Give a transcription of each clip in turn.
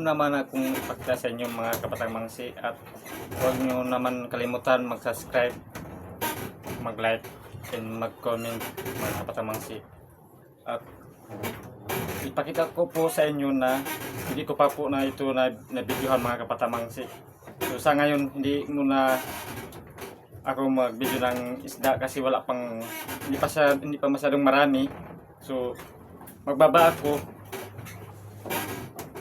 naman akong ipakita sa inyo mga kabatang mangsi, at huwag nyo naman kalimutan mag-subscribe, mag-like, and mag-comment mga kabatang mangsi. At ipakita ko po sa inyo na hindi ko pa po na ito na videohan mga kabatang mangsi. So sa ngayon hindi muna ako mag-video ng isda kasi wala pang, hindi pa masyadong marami. So magbaba ako,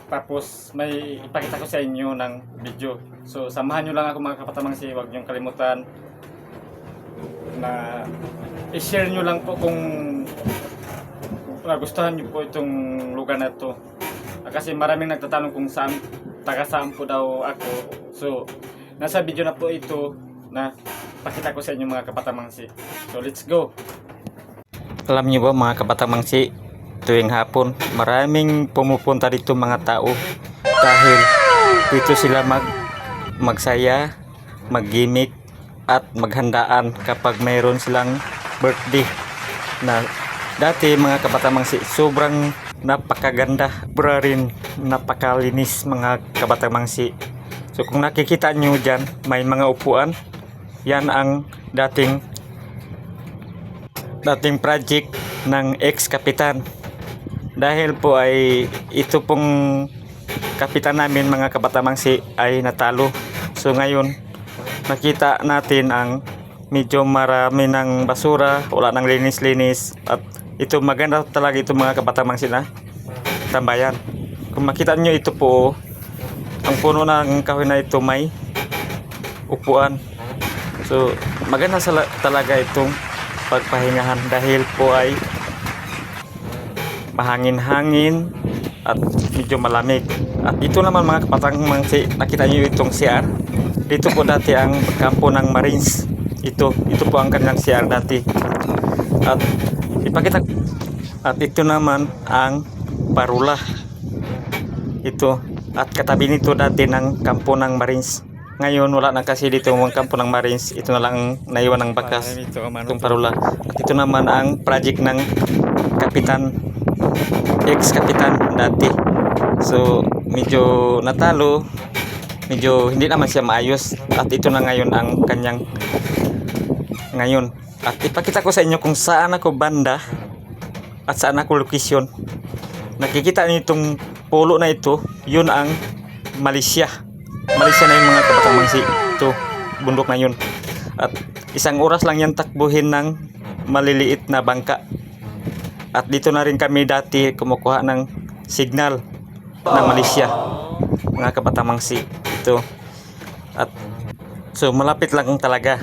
tapos may ipakita ko sa inyo ng video. So samahan nyo lang ako mga kabatang mangsi. Huwag nyo kalimutan na i-share nyo lang po kung nagustuhan nyo po itong lugar na ito. Kasi maraming nagtatanong kung saan, taga saan po daw ako. So nasa video na po ito na pakita ko sa inyo mga kabatang mangsi. So let's go. Alam niyo ba mga kabatang mangsi, tuwing hapon maraming pumupunta dito mga tao dahil dito sila magsaya, mag-gimmick at maghandaan kapag mayroon silang birthday. Na dati mga kabatang mangsi, sobrang napakaganda, bra rin napakalinis mga kabatang mangsi. So kung nakikita nyo dyan, may mga upuan, yan ang dating project ng ex-kapitan. Dahil po ay ito pong kapitan namin mga kabatang mangsi ay natalo. So ngayon nakita natin ang medyo marami ng basura, wala nang linis-linis, at ito maganda talaga ito mga kabatang mangsi na tambayan. Kung makita nyo ito po, ang puno ng kahoy na ito may upuan. So maganda talaga itong pagpahingahan dahil po ay mahangin-hangin at medyo malamig. At ito naman mga kabatang mangsi, nakita nyo itong CR. Dito po dati ang kampo ng Marines. Ito po ang kanilang CR dati. At ipakita, at ito naman ang Parula. Ito, at katabi nito dati ng kampo ng Marines. Ngayon wala na kasi dito ang kampo ng Marines. Ito na lang naiwan ng bakas, itong Parula. At ito naman ang project ng kapitan, ex-kapitan dati. So medyo natalo, medyo hindi naman siya maayos, at ito na ngayon ang kanyang ngayon. At ipakita ko sa inyo kung saan ako banda at saan ako location. Nakikita niyo itong polo na ito, yun ang Malaysia na yung mga kabatang mangsi. Ito, bundok na yun. At isang oras lang yan takbuhin ng maliliit na bangka. At dito na rin kami dati kumukuha ng signal ng Malaysia mga kabatang mangsi. Ito. At so malapit lang talaga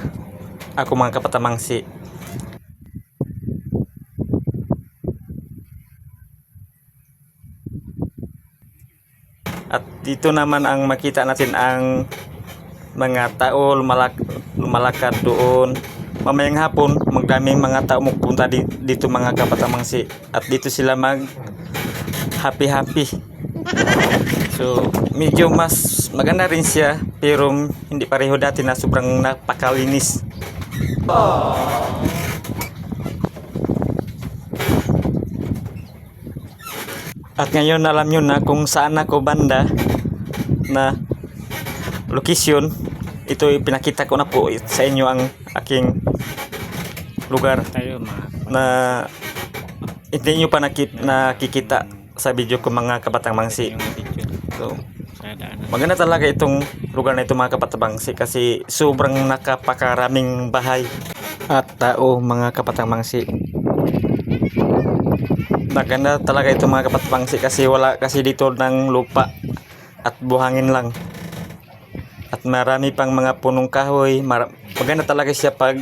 ako mga kabatang mangsi. At dito naman ang makita natin ang mga tao lumalakad doon. Mamayang hapon magdaming mga tao magpunta dito mga kabatang mangsi, at dito sila mag happy. So medyo mas maganda rin siya, pero hindi pareho dati na sobrang napakalinis. At ngayon alam nyo na kung saan ako banda na location. Ito pinakita ko na po sa inyo ang aking lugar na hindi nyo pa nakikita sa video ko mga kabatang mangsi. So maganda talaga itong lugar na ito mga kabatang mangsi kasi sobrang nakapakaraming bahay at tao mga kabatang mangsi. Maganda talaga ito mga kabatang mangsi kasi wala kasi dito ng lupa at buhangin lang. At marami pang mga punong kahoy. Maganda talaga siya pag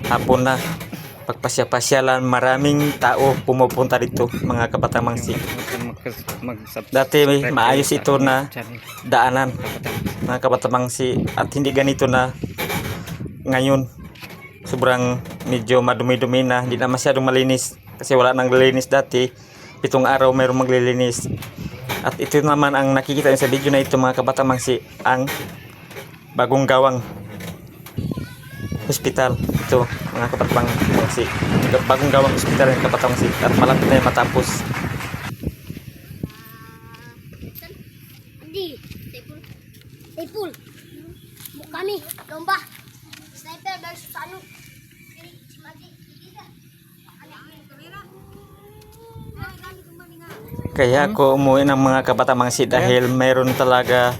hapon na, pagpasya-pasyalan, maraming tao pumupunta dito mga kabatang mangsi. Dati maayos ito na daanan mga kabatang mangsi, at hindi ganito na ngayon. Sobrang medyo madumi-dumi na, hindi na masyadong malinis kasi wala nang linis dati. 7 araw mayroong maglilinis. At ito naman ang nakikita sa video na ito mga kabatang mangsi, ang bagong gawang hospital. Ito mga kabatang mangsi, bagong gawang hospital ng kabatang mangsi, at malapit na matapos. Ready. Taipul. Kami, lomba. Sniper versus ano? Si Magi. Kaya ako umuwi ng mga kabatamangsi dahil mayroon talaga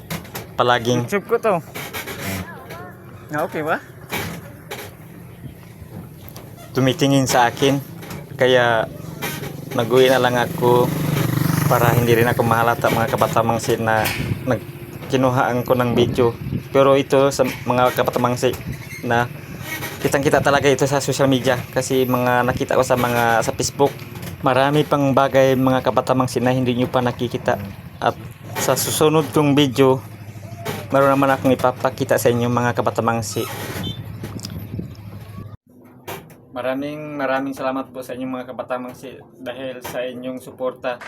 palaging YouTube ko to. Na okay ba? tumitingin sa akin. Kaya nag-uwi na lang ako para hindi rin ako mahalata mga kabatamangsi na kinuhaan ko ng video. Pero ito sa mga kabatamangsi na kitang-kita talaga ito sa social media kasi mga nakita ko sa Facebook. Marami pang bagay mga kabatamangsi na hindi nyo pa nakikita. At sa susunod kong video, meron naman akong ipapakita sa inyo mga kabatamangsi. Maraming salamat po sa inyong mga kabatamangsi dahil sa inyong suporta.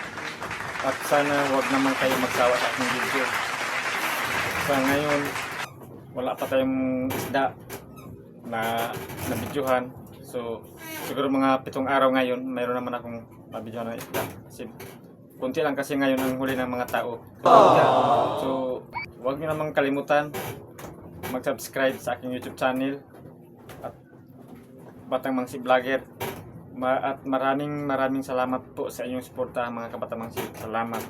At sana wag naman kayo magsawa sa aking video. Sa ngayon, wala pa tayong isda na videohan. So, siguro mga 7 araw ngayon, mayroon naman akong mabidyohan ng isda. Kasi, kunti lang kasi ngayon ang huli ng mga tao. So, huwag nyo namang kalimutan mag-subscribe sa aking YouTube channel at Batang Mangsi Vlogger. At maraming salamat po sa inyong suporta mga kabatamangsi. Salamat.